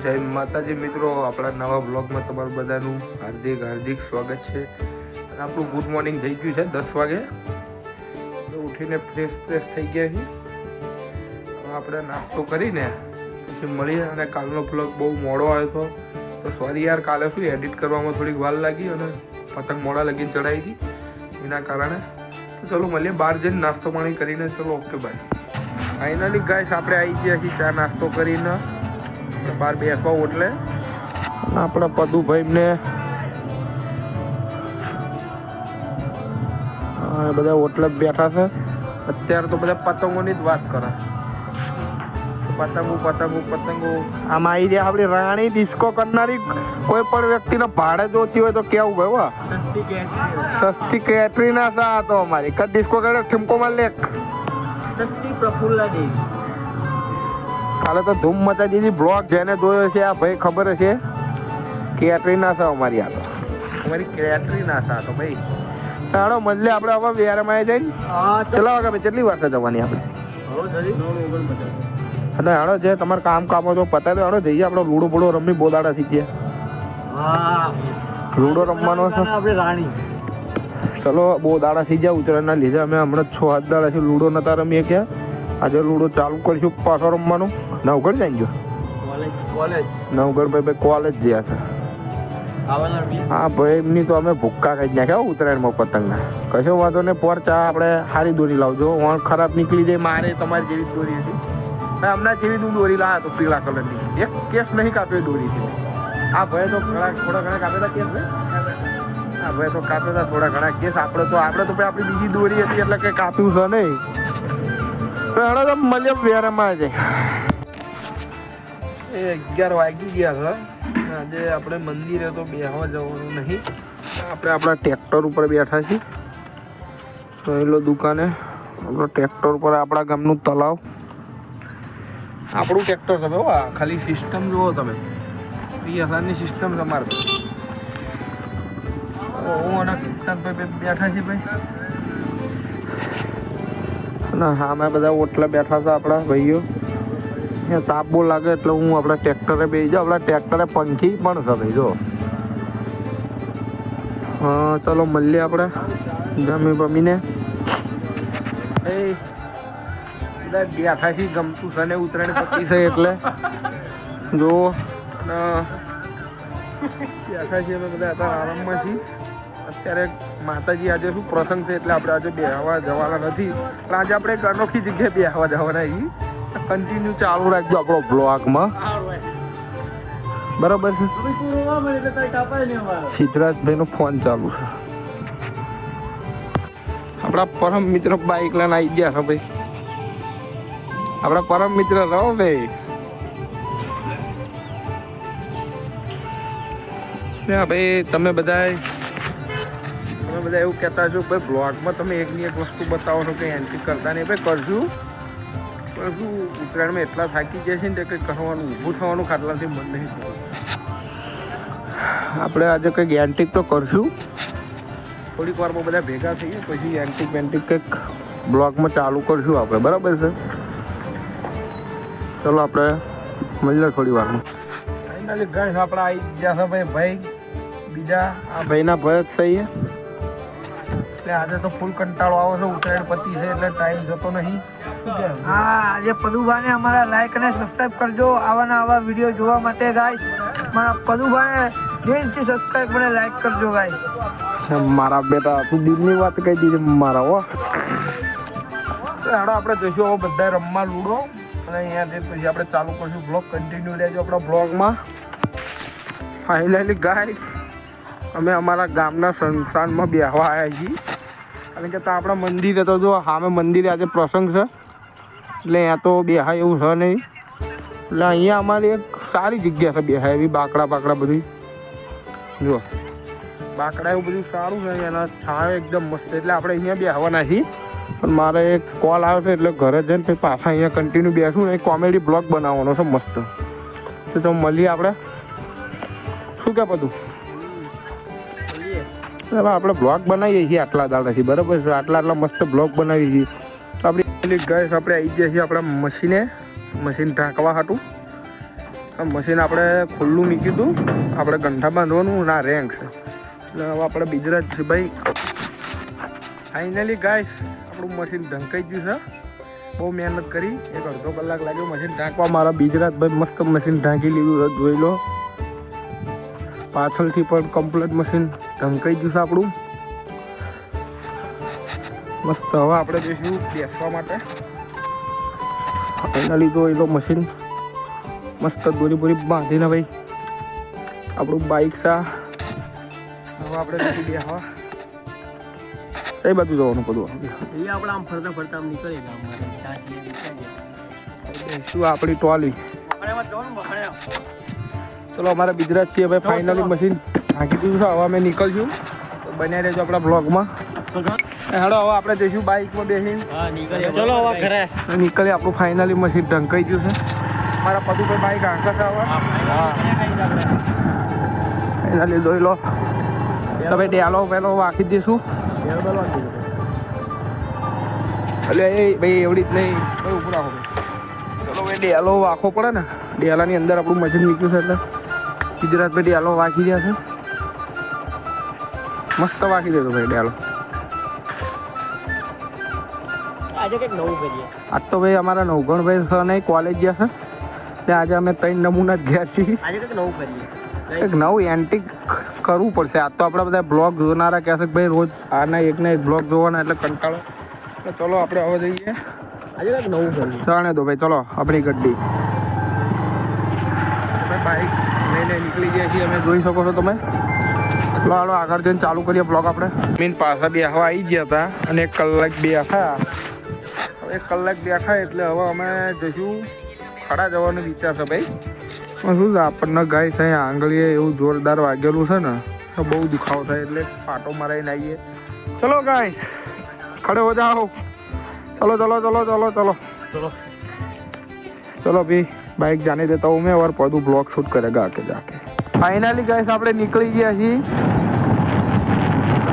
જય માતાજી મિત્રો, આપણા નવા બ્લોગમાં તમારું બધાનું હાર્દિક હાર્દિક સ્વાગત છે. અને આપણું ગુડ મોર્નિંગ થઈ ગયું છે 10 વાગે. તો ઉઠીને ફ્રેશ થઈ ગયા છીએ. આપણે નાસ્તો કરીને પછી મળીએ. અને કાલનો બ્લોગ બહુ મોડો આવ્યો હતો, તો સોરી યાર. કાલે શું એડિટ કરવામાં થોડીક વાર લાગી અને પતંગ મોડા લગીને ચડાવી હતી, એના કારણે. તો ચલો મળીએ બહાર જઈને નાસ્તો પાણી કરીને. ચલો ઓકે બાય. ફાઇનલી ગાઈસ આપણે આવી ગયા છીએ ચા નાસ્તો કરીને બહાર બેસવા. એટલે આપણા પદુભાઈને બધા ઓટલે બેઠા છે. અત્યારે તો બધા પતંગોની જ વાત કરે. પતંગો આમાં આવી જાય આપણી રાણી ડિસ્કો કરનારી. કોઈ પણ વ્યક્તિને ભાડે જોતી હોય તો કેવું ભાઈ સસ્તી કેટરીના સા તો અમારી કદ ડિસ્કો કરે ઠીમકો માં લેખ સસ્તી પ્રફુલ્લા દેવી. કાલે તો ધૂમ મચા દીધી. બ્લોગ જેને જોયો છે આ ભાઈ ખબર હશે. કેટરીના સા અમારી આ તો અમારી કેટરીના સા તો ભાઈ. ચાલો મળીએ આપણે હવે વેરમાં જઈને. ચલો આગળ કેટલી વાર જવાની આપણે? અને હાડો જે તમારે કામ તો પતાવી દો. હાડો જઈએ આપણે લૂડો બૂડો રમી. બહુ દાડા થઈ ગયા લૂડો રમવાનો છે આપણે રાણી. ચલો બહુ દાડા થઈ ગયા ઉત્તરાયણના લીધે. અમે હમણાં 6-7 દાડાથી લૂડો નતા રમીએ ક્યાં. આજે લૂડો ચાલુ કરીશું પાછો રમવાનું. નવગઢ જાય ગયો નવગઢ ભાઈ કોલેજ ગયા છે. હા ભાઈ એમની તો અમે ભૂક્કા ખાઈ નાખ્યા ઉત્તરાયણમાં પતંગના. કશો વાંધો ને. પોર ચા આપણે સારી દોરી લાવજો. વણ ખરાબ નીકળી જાય. મારે તમારી જેવી દોરી હતી. હમણાં જેવી તું દોરી લાવ્યા તો પીળા કલરની. એક કેસ નહીં કાપ્યો દોરી છે. હા ભાઈ તો થોડા ઘણા કાપ્યા કેસ છે. હા ભાઈ તો કાપ્યા હતા થોડા ઘણા કેસ. આપણે તો ભાઈ આપણી બીજી દોરી હતી એટલે કે કાપ્યું છે નહીં. તો તો મળીએ વેરામાં છે. એ 11 વાગી ગયા છે. આજે આપણે મંદિરે તો બેસવા જવાનું નહીં. આપણે આપણા ટ્રેક્ટર ઉપર બેઠા છીએ. રહેલો દુકાને આપણો ટ્રેક્ટર ઉપર. આપણા ગામનું તલાવ. આપણું ટ્રેક્ટર છે ભાઈ. ખાલી સિસ્ટમ જુઓ તમે. PSRની સિસ્ટમ તમારે. હું અને કિશનભાઈ બેઠા છીએ ભાઈ. અને હા અમે બધા ઓટલા બેઠા છે આપણા ભાઈઓ. તાપ બહુ લાગે એટલે હું આપણા ટ્રેક્ટરે બેસી જાઉં. આપણા ટ્રેક્ટરે પંખી પણ છે ભાઈ જો. હા ચલો મળીએ આપણે જમી બમીને. બધા બેઠા છીએ. ગમતું છે ને ઉત્તરાયણ પતી છે એટલે જો. બેઠા છીએ અમે બધા અત્યારે આરામમાં છીએ. અત્યારે માતાજી આજે શું પ્રસંગ છે એટલે આપણે આજે બેસવા જવાના નથી. પણ આજે આપણે એક અનોખી જગ્યાએ બેસવા જવાના છીએ. કન્ટિન્યુ ચાલુ રાખજો આપણો બ્લોગમાં. બરાબર છે. સિદ્ધરાજભાઈનો ફોન ચાલુ છે. આપણા પરમ મિત્ર બાઈક લઈને આવી ગયા છે ભાઈ. આપણા પરમ મિત્ર રહો ભાઈ. ભાઈ તમે બધા એવું કહેતા છો ભાઈ બ્લોગમાં તમે એકની એક વસ્તુ બતાવો છો કંઈ એન્ટ્રી કરતા નહીં. ભાઈ કરશું પણ શું ઉત્તરાયણમાં એટલા થાકી જાય છે ને કંઈક કરવાનું ઊભું થવાનું ખાટલાથી મન નહીં થતું. આપણે આજે કંઈક એન્ટ્રી તો કરશું. થોડીક વારમાં બધા ભેગા થઈએ પછી એન્ટ્રી કંઈક બ્લોગમાં ચાલુ કરશું આપણે. બરાબર છે. ચલો આપણે મળીએ થોડી વારમાં. ફાઇનલી ગાઈસ આપણે આવી ગયા છે ભાઈ બીજા. આ ભાઈના ભય જ થઈએ. એટલે આજે તો ફૂલ કંટાળો આવે છે. ઉત્તરાયણ પતિ છે એટલે ટાઈમ જતો નહીં. હા આજે પદુભાઈને અમારા લાઈક અને સબસ્ક્રાઇબ કરજો. આવા વિડીયો જોવા માટે ગાઈસ. મારા પદુભાઈને દિલથી સબસ્ક્રાઇબ અને લાઈક કરજો ગાઈસ. મારા બેટા તું દિલની વાત કહી દીધી મારા. હો હાડો આપણે જઈશું હવે બધા રમવા લૂડો. અને અહીંયાથી પછી આપણે ચાલુ કરશું બ્લોગ. કન્ટિન્યુ રહેજો આપણા બ્લોગમાં. ફાઇનલી ગાઈસ અમે અમારા ગામના સંસ્થાનમાં બેસવા આવ્યા છીએ. કારણ કે ત્યાં આપણા મંદિરે તો જો સામે મંદિરે આજે પ્રસંગ છે એટલે ત્યાં તો બેહાય એવું છે નહીં. એટલે અહીંયા અમારી એક સારી જગ્યા છે બેહાય એવી. બાકડા બધી જો બાકડા એવું બધું સારું છે. એના છાંયો એકદમ મસ્ત. એટલે આપણે અહીંયા બેસવાના છીએ. પણ મારે એક કોલ આવ્યો છે એટલે ઘરે જઈને પછી પાછા અહીંયા કન્ટિન્યુ બેસું ને. એક કોમેડી બ્લોગ બનાવવાનો છે મસ્ત. તો મળીએ આપણે. શું કે બધું હવે આપણે બ્લોગ બનાવીએ છીએ આટલા દાડાથી. બરાબર છે. આટલા મસ્ત બ્લોગ બનાવીએ છીએ. આપણી ગેસ આપણે આવી ગયા છીએ આપણા મશીન ઢાંકવા હાટું. મશીન આપણે ખુલ્લું મૂક્યું હતું, આપણે ગંઠા બાંધવાનું ના રેન્ક છે એટલે હવે આપણે બીજા જ છે ભાઈ. ફાઇનલી ગાઈસ આપણું મશીન ઢંકાઈ ગયું છે. બહુ મહેનત કરી, 1-1.5 કલાક લાગ્યો મશીન ઢાંકવા. મારા બીજરાત ભાઈ મસ્ત મશીન ઢાંકી લીધું, જોઈ લો પાછળથી પણ કમ્પ્લીટ મશીન ઢંકાઈ ગયું છે આપણું મસ્ત. હવે આપણે જઈશું બેસવા માટે. ફાઇનલી તો એ મશીન મસ્ત દોરી બોરી બાંધીને ભાઈ આપણું બાઇક છે. હવે આપણે જઈશું બેસવા. કઈ બાજુ જવાનું બધું? આપણે આમ ફરતા ફરતા આમ નીકળી શું આપણી ટોલી. ચલો અમારે ગુજરાત છીએ ભાઈ. ફાઇનલી મશીન ઢાંકી દીધું છે. હવે અમે નીકળશું, બન્યા રહેજો આપણા બ્લોગમાં. હેડો હવે આપણે જઈશું બાઇકમાં બેસીને. ચલો હવે ઘરે નીકળે. આપણું ફાઇનલી મશીન ઢંકાઈ ગયું છે. મારા પદુભાઈ બાઇક આંખા છે હવે. ફાઇનલી જોઈ લો તમે ડેલો પેલો વાંકી દઈશું. એટલે એ ભાઈ એવડી જ નહીં ભાઈ ઉપર રાખો ભાઈ. ચલો ભાઈ ડેલો વાંખવો પડે ને. ડેલાની અંદર આપણું મશીન નીકળ્યું છે એટલે ગુજરાત ભાઈ ડેલો વાંકી ગયા છે. મસ્ત વાંકી દેતો ભાઈ ડેલો. આજે કંઈક નવું કરીએ. આજ તો ભાઈ અમારા નવગણભાઈ સર નહીં કોલેજ ગયા છે એટલે આજે અમે 3 નમૂના જ ગયા છીએ. આજે કંઈક નવું કરીએ. એક નવું એન્ટિક કરવું પડશે. આ તો આપણે બધા બ્લોગ જોનારા કહેશે કે ભાઈ રોજ આના એકના એક બ્લોગ જોવાના એટલે કંટાળો. તો ચલો આપણે હવે જઈએ. આજે કંઈક નવું કરીએ. ચાલે દો ભાઈ. ચલો આપણી ગड्डी બાઈક લઈને નીકળી ગયા છીએ અમે, જોઈ શકો છો તમે. ચલો હાલો આગળ જઈને ચાલુ કરીએ બ્લોગ આપણે. મીન પાછા બેસવા આવી ગયા હતા અને 1 કલાક બેઠા. 1 કલાક બેઠા એટલે હવે અમે જઈશું ખડા જવાનો વિચાર છે ભાઈ. શું છે આપણને ગાય થાય આંગળીએ એવું જોરદાર વાગેલું છે ને તો બહુ દુખાવો થાય એટલે પાટો મારાઈને આવીએ. ચલો ગાય ખડે હો જાઓ. चलो चलो चलो चलो चलो चलो चलो अभी बाइक जाने देता हूँ मैं और पौधू ब्लॉग शूट करेगा आके जाके. फाइनली गाइस આપણે નીકળી ગયા છીએ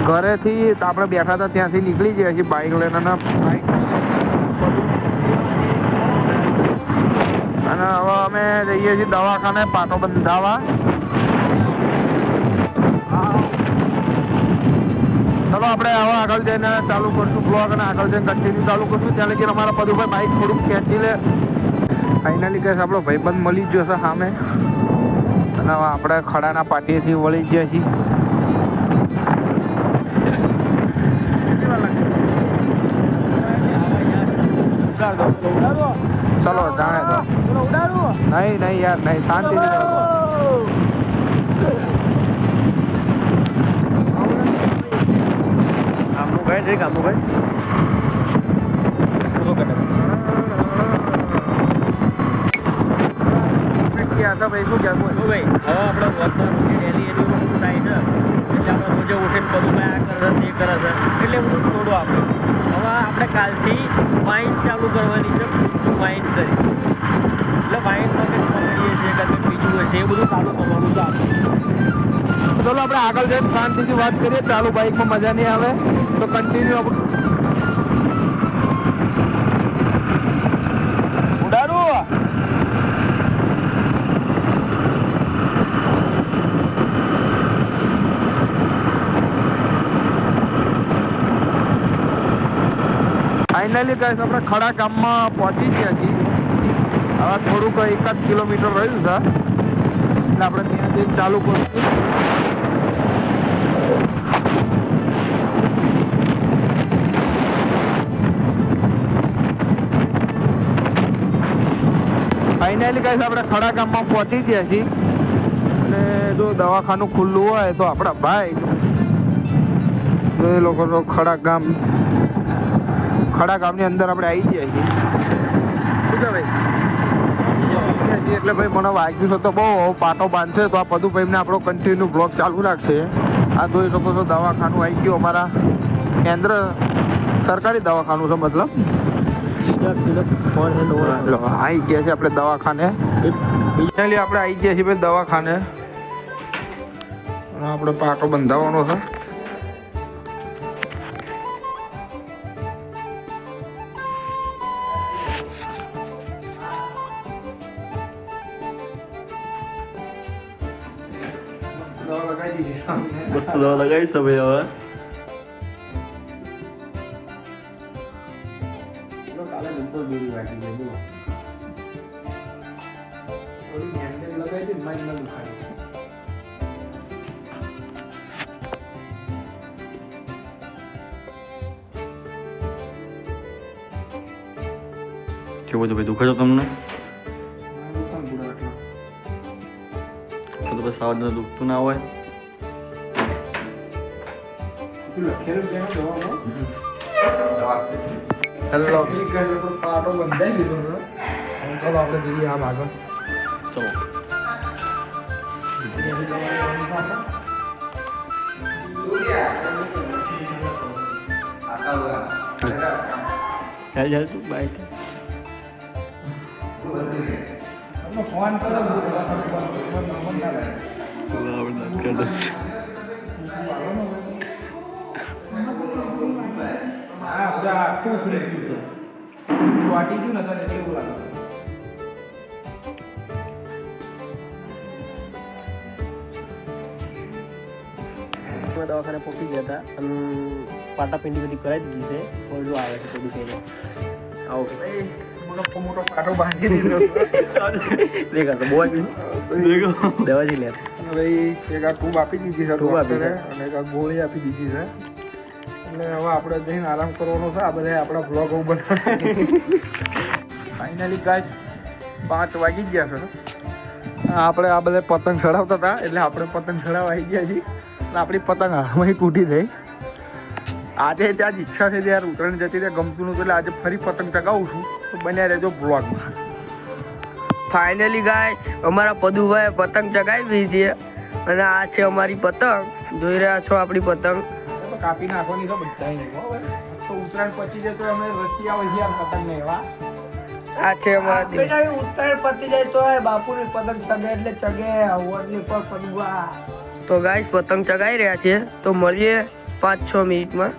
ઘરેથી. આપણે બેઠા હતા ત્યાંથી નીકળી ગયા છીએ બાઇક લઈને. બાઇક અને હવે અમે જઈએ છીએ દવાખાને પાટો બંધાવા. ચલો આપણે હવે આગળ જઈને ચાલુ કરશું બ્લોગ અને આગળ જઈને કન્ટિન્યુ ચાલુ કરશું. ત્યાં લગી અમારા પદુભાઈ બાઇક થોડુંક ખેંચી લે. ફાઇનલી કહીશ આપણો ભાઈબંધ મળી ગયો છે સામે અને હવે આપણે ખડાના પાટીએથી વળી ગયા છીએ. ચલો જાણે તો નહીં નહીં યાર નહીં શાંતિથી. ભાઈ શું કહેવું ભાઈ હવે આપણે ડેલી એની બધું થાય છે એટલે આપણે રોજે ઉઠીને બધું આ કરે છે એ કરે છે એટલે બધું થોડું આપણે હવે આપણે કાલથી વાઇન ચાલુ કરવાની છે. વાઇન કરી એટલે વાઇનમાં કંઈક પકડીએ છીએ કે કંઈક બીજું હશે એ બધું ચાલુ કરવાનું છે આપણે. ચલો આપણે આગળ જઈને શાંતિથી વાત કરીએ. ચાલુ બાઇકમાં મજા નહીં આવે તો કન્ટિન્યુ આપણું ઉડાડું. ફાઇનલી ગાઈસ આપણે ખડા ગામમાં પહોંચી ગયા છીએ. હવે થોડુંક 1 કિલોમીટર રહ્યું છે એટલે આપણે ત્યાં જઈને ચાલુ કરશું. ફાઇનલી ગાઈસ આપણે ખડા ગામમાં પહોંચી ગયા છીએ અને જો દવાખાનું ખુલ્લું હોય તો આપણા ભાઈ એ લોકો તો ખડા ગામની અંદર આપણે આવી ગયા છીએ. શું છે ભાઈ એટલે ભાઈ મને વાગ્યું છે તો બહુ પાટો બાંધશે તો આ પદુભાઈને આપણો કન્ટિન્યુ બ્લોગ ચાલુ રાખશે. આ જોઈ શકો છો દવાખાનું આવી ગયું અમારા કેન્દ્ર સરકારી દવાખાનું છે મતલબ આવી ગયા છે આપણે દવાખાને. ફાઇનલી આપણે આવી ગયા છીએ ભાઈ દવાખાને. આપણે પાટો બંધાવવાનો છે. દવા લગાવી દીધી સામને. મસ્ત દવા લગાવી છે ભાઈ હવે. કાલે જબ્બર દોરી વાગી ગઈ બોલો. થોડી બેન્ડેજ લગાવી હતી મારી ના દુખાય. કેવું છે ભાઈ, દુખે છે તમને? દુકાન પૂરા આટલા. તો બસ આવા દુખતું ના હોય. શું લખેલું છે એમાં દવામાં? હેલો, ક્લિક કરીને આપણો પાટો બંધાઈ દીધો છે. હવે ચાલો આપણે જઈએ આમ આગળ. ચલો. ચાલ ચાલ તું બાઈક તમને ફોન કરો નંબર ના લાગે. હા બધા આખું ઉખડી ગયું છે. ચોટી ગયું ને તને કેવું લાગે? દવાખાને પહોંચી ગયા હતા અને પાટાપિંડી બધી કરાવી દીધી છે. ઓરડો આવે છે બધું થઈને આવો મોટો મોટો પાટો બાંધી દીધો. દેખા તો બહુ દવાથી લે અને ભાઈ એક આ ટ્યુબ આપી દીધી છે ટ્યુબ આપી ડોક્ટરે અને એક આ ગોળી આપી દીધી છે. એટલે હવે આપણે જઈને આરામ કરવાનો છે. આ બધા આપણા બ્લોગ બનાવવાના. ફાઇનલી ગાઈસ 5 વાગી ગયા છે. આપણે આ બધા પતંગ ચડાવતા હતા એટલે આપણે પતંગ ચડાવવા આવી ગયા છીએ. એટલે આપણી પતંગ હાલમાં તૂટી થઈ. આજે ત્યાં જ ઈચ્છા છે ત્યારે ઉત્તરાયણ જતી ત્યાં ગમતું નતું એટલે આજે ફરી પતંગ ચગાવું છું. તો બન્યા રહેજો બ્લોગમાં. ફાઇનલી ગાઈસ અમારા પદુભાઈ પતંગ ચગાવી છે અને આ છે અમારી પતંગ. જોઈ રહ્યા છો આપણી પતંગ. તો કાપી નાખવાની તો બધાય નહીં હો ભાઈ. તો ઉત્તરાયણ પતી જાય તો અમે રશિયા વહિયાર પતંગ ને એવા. આ છે અમારા ઉત્તરાયણ પતી જાય તો બાપુની પતંગ ચગે એટલે ચગે ઓરની પર પડવા. તો ગાઈસ પતંગ ચગાવી રહ્યા છે. તો મળીએ 5-6 મિનિટમાં.